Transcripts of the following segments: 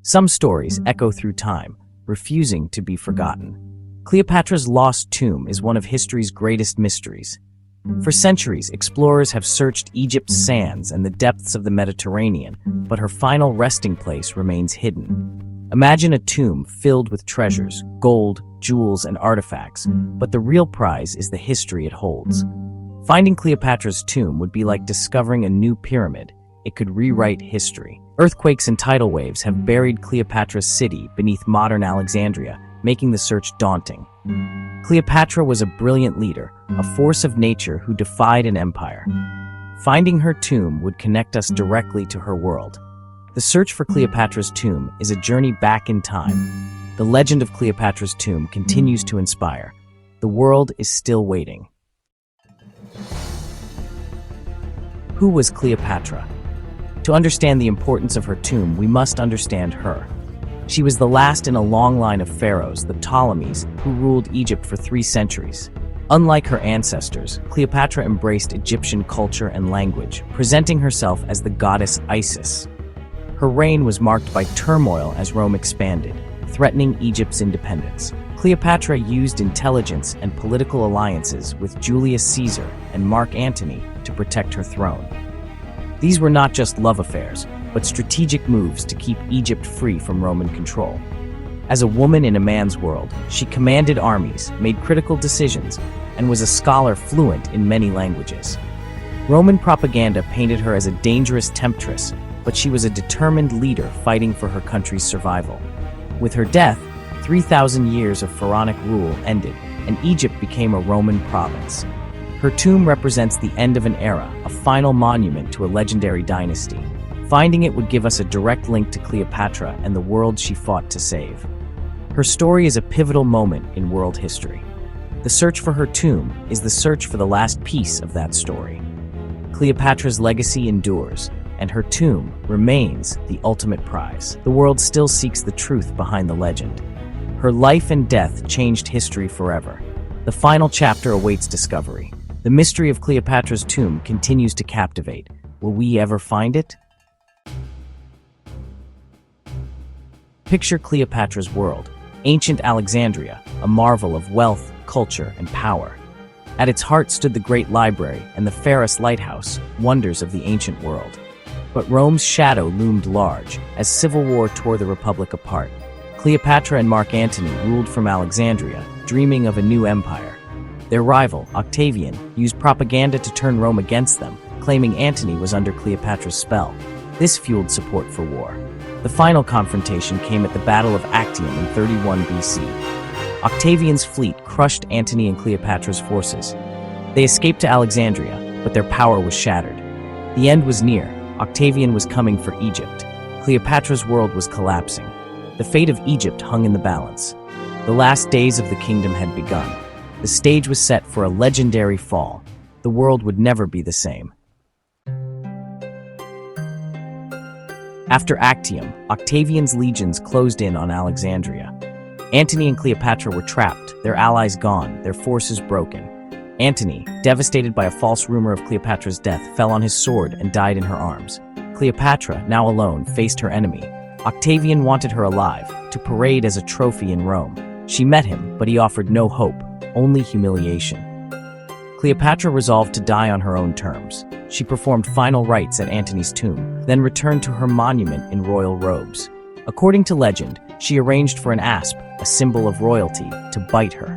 Some stories echo through time, refusing to be forgotten. Cleopatra's lost tomb is one of history's greatest mysteries. For centuries, explorers have searched Egypt's sands and the depths of the Mediterranean, but her final resting place remains hidden. Imagine a tomb filled with treasures, gold, jewels, and artifacts, but the real prize is the history it holds. Finding Cleopatra's tomb would be like discovering a new pyramid. It could rewrite history. Earthquakes and tidal waves have buried Cleopatra's city beneath modern Alexandria, making the search daunting. Cleopatra was a brilliant leader, a force of nature who defied an empire. Finding her tomb would connect us directly to her world. The search for Cleopatra's tomb is a journey back in time. The legend of Cleopatra's tomb continues to inspire. The world is still waiting. Who was Cleopatra? To understand the importance of her tomb, we must understand her. She was the last in a long line of pharaohs, the Ptolemies, who ruled Egypt for 3 centuries. Unlike her ancestors, Cleopatra embraced Egyptian culture and language, presenting herself as the goddess Isis. Her reign was marked by turmoil as Rome expanded, threatening Egypt's independence. Cleopatra used intelligence and political alliances with Julius Caesar and Mark Antony to protect her throne. These were not just love affairs, but strategic moves to keep Egypt free from Roman control. As a woman in a man's world, she commanded armies, made critical decisions, and was a scholar fluent in many languages. Roman propaganda painted her as a dangerous temptress, but she was a determined leader fighting for her country's survival. With her death, 3,000 years of pharaonic rule ended, and Egypt became a Roman province. Her tomb represents the end of an era, a final monument to a legendary dynasty. Finding it would give us a direct link to Cleopatra and the world she fought to save. Her story is a pivotal moment in world history. The search for her tomb is the search for the last piece of that story. Cleopatra's legacy endures, and her tomb remains the ultimate prize. The world still seeks the truth behind the legend. Her life and death changed history forever. The final chapter awaits discovery. The mystery of Cleopatra's tomb continues to captivate. Will we ever find it? Picture Cleopatra's world, ancient Alexandria, a marvel of wealth, culture, and power. At its heart stood the Great Library and the Pharos Lighthouse, wonders of the ancient world. But Rome's shadow loomed large as civil war tore the Republic apart. Cleopatra and Mark Antony ruled from Alexandria, dreaming of a new empire. Their rival, Octavian, used propaganda to turn Rome against them, claiming Antony was under Cleopatra's spell. This fueled support for war. The final confrontation came at the Battle of Actium in 31 BC. Octavian's fleet crushed Antony and Cleopatra's forces. They escaped to Alexandria, but their power was shattered. The end was near. Octavian was coming for Egypt. Cleopatra's world was collapsing. The fate of Egypt hung in the balance. The last days of the kingdom had begun. The stage was set for a legendary fall. The world would never be the same. After Actium, Octavian's legions closed in on Alexandria. Antony and Cleopatra were trapped, their allies gone, their forces broken. Antony, devastated by a false rumor of Cleopatra's death, fell on his sword and died in her arms. Cleopatra, now alone, faced her enemy. Octavian wanted her alive, to parade as a trophy in Rome. She met him, but he offered no hope, only humiliation. Cleopatra resolved to die on her own terms. She performed final rites at Antony's tomb, then returned to her monument in royal robes. According to legend, she arranged for an asp, a symbol of royalty, to bite her.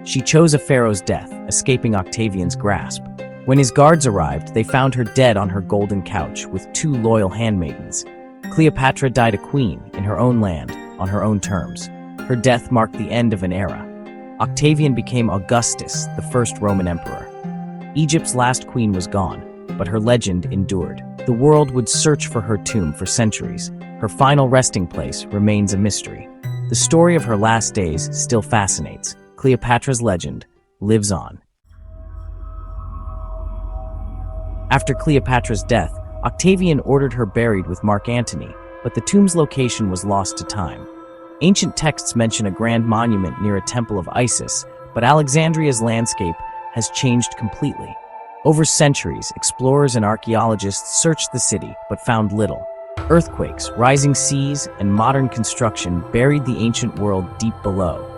She chose a pharaoh's death, escaping Octavian's grasp. When his guards arrived, they found her dead on her golden couch with 2 loyal handmaidens. Cleopatra died a queen in her own land, on her own terms. Her death marked the end of an era. Octavian became Augustus, the first Roman emperor. Egypt's last queen was gone, but her legend endured. The world would search for her tomb for centuries. Her final resting place remains a mystery. The story of her last days still fascinates. Cleopatra's legend lives on. After Cleopatra's death, Octavian ordered her buried with Mark Antony, but the tomb's location was lost to time. Ancient texts mention a grand monument near a temple of Isis, but Alexandria's landscape has changed completely. Over centuries, explorers and archaeologists searched the city, but found little. Earthquakes, rising seas, and modern construction buried the ancient world deep below.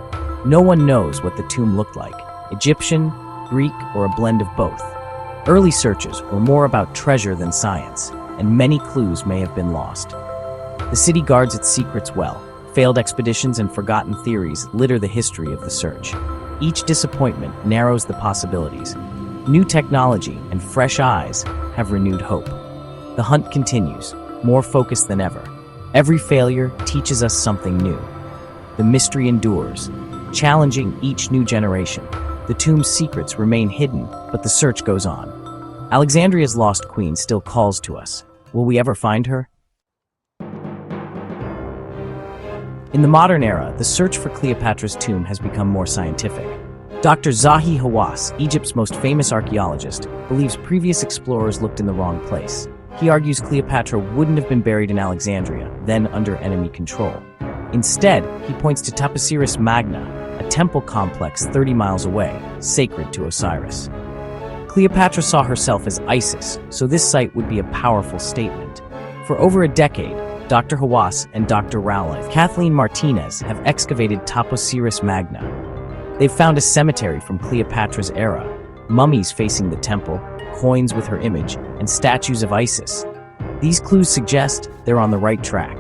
No one knows what the tomb looked like, Egyptian, Greek, or a blend of both. Early searches were more about treasure than science, and many clues may have been lost. The city guards its secrets well. Failed expeditions and forgotten theories litter the history of the search. Each disappointment narrows the possibilities. New technology and fresh eyes have renewed hope. The hunt continues, more focused than ever. Every failure teaches us something new. The mystery endures, challenging each new generation. The tomb's secrets remain hidden, but the search goes on. Alexandria's lost queen still calls to us. Will we ever find her? In the modern era, the search for Cleopatra's tomb has become more scientific. Dr. Zahi Hawass, Egypt's most famous archaeologist, believes previous explorers looked in the wrong place. He argues Cleopatra wouldn't have been buried in Alexandria, then under enemy control. Instead, he points to Taposiris Magna, a temple complex 30 miles away, sacred to Osiris. Cleopatra saw herself as Isis, so this site would be a powerful statement. For over a decade, Dr. Hawass and Dr. Rowland Kathleen Martinez have excavated Taposiris Magna. They've found a cemetery from Cleopatra's era, mummies facing the temple, coins with her image, and statues of Isis. These clues suggest they're on the right track.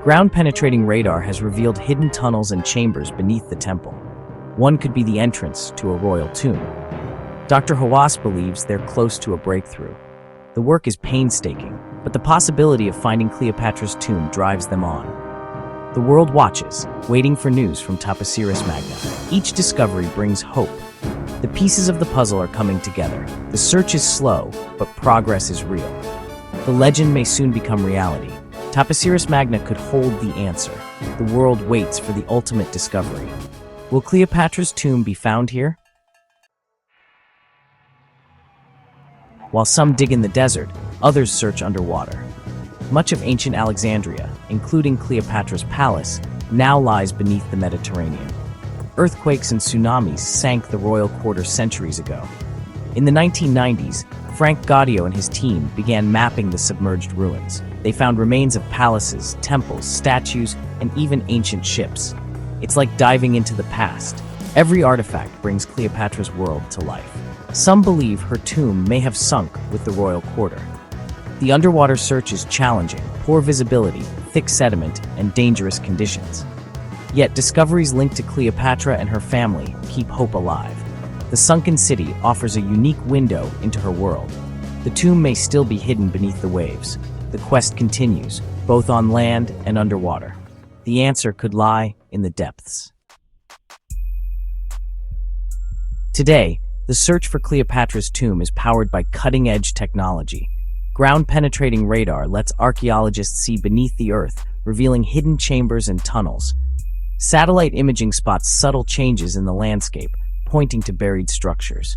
Ground-penetrating radar has revealed hidden tunnels and chambers beneath the temple. One could be the entrance to a royal tomb. Dr. Hawass believes they're close to a breakthrough. The work is painstaking, but the possibility of finding Cleopatra's tomb drives them on. The world watches, waiting for news from Taposiris Magna. Each discovery brings hope. The pieces of the puzzle are coming together. The search is slow, but progress is real. The legend may soon become reality. Taposiris Magna could hold the answer. The world waits for the ultimate discovery. Will Cleopatra's tomb be found here? While some dig in the desert, others search underwater. Much of ancient Alexandria, including Cleopatra's palace, now lies beneath the Mediterranean. Earthquakes and tsunamis sank the royal quarter centuries ago. In the 1990s, Frank Gaudio and his team began mapping the submerged ruins. They found remains of palaces, temples, statues, and even ancient ships. It's like diving into the past. Every artifact brings Cleopatra's world to life. Some believe her tomb may have sunk with the royal quarter. The underwater search is challenging, poor visibility, thick sediment, and dangerous conditions. Yet discoveries linked to Cleopatra and her family keep hope alive. The sunken city offers a unique window into her world. The tomb may still be hidden beneath the waves. The quest continues, both on land and underwater. The answer could lie in the depths. Today, the search for Cleopatra's tomb is powered by cutting-edge technology. Ground-penetrating radar lets archaeologists see beneath the earth, revealing hidden chambers and tunnels. Satellite imaging spots subtle changes in the landscape, pointing to buried structures.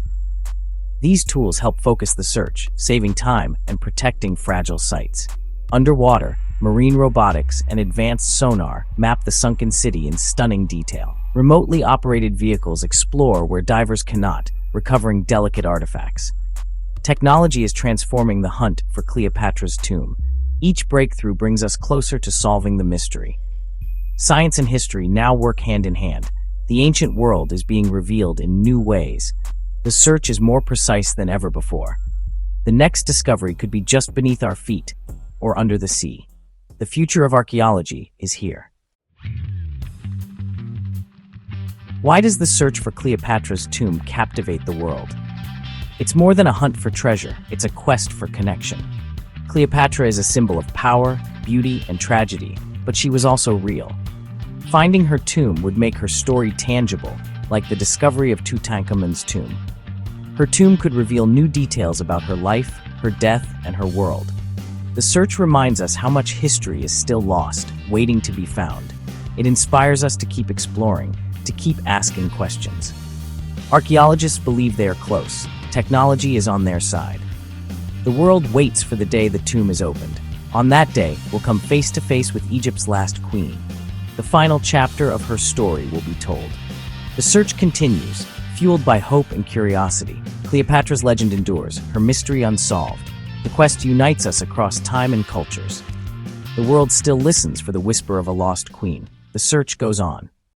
These tools help focus the search, saving time and protecting fragile sites. Underwater, marine robotics and advanced sonar map the sunken city in stunning detail. Remotely operated vehicles explore where divers cannot, recovering delicate artifacts. Technology is transforming the hunt for Cleopatra's tomb. Each breakthrough brings us closer to solving the mystery. Science and history now work hand in hand. The ancient world is being revealed in new ways. The search is more precise than ever before. The next discovery could be just beneath our feet or under the sea. The future of archaeology is here. Why does the search for Cleopatra's tomb captivate the world? It's more than a hunt for treasure, it's a quest for connection. Cleopatra is a symbol of power, beauty, and tragedy, but she was also real. Finding her tomb would make her story tangible, like the discovery of Tutankhamun's tomb. Her tomb could reveal new details about her life, her death, and her world. The search reminds us how much history is still lost, waiting to be found. It inspires us to keep exploring, to keep asking questions. Archaeologists believe they are close. Technology is on their side. The world waits for the day the tomb is opened. On that day, we'll come face to face with Egypt's last queen. The final chapter of her story will be told. The search continues, fueled by hope and curiosity. Cleopatra's legend endures, her mystery unsolved. The quest unites us across time and cultures. The world still listens for the whisper of a lost queen. The search goes on.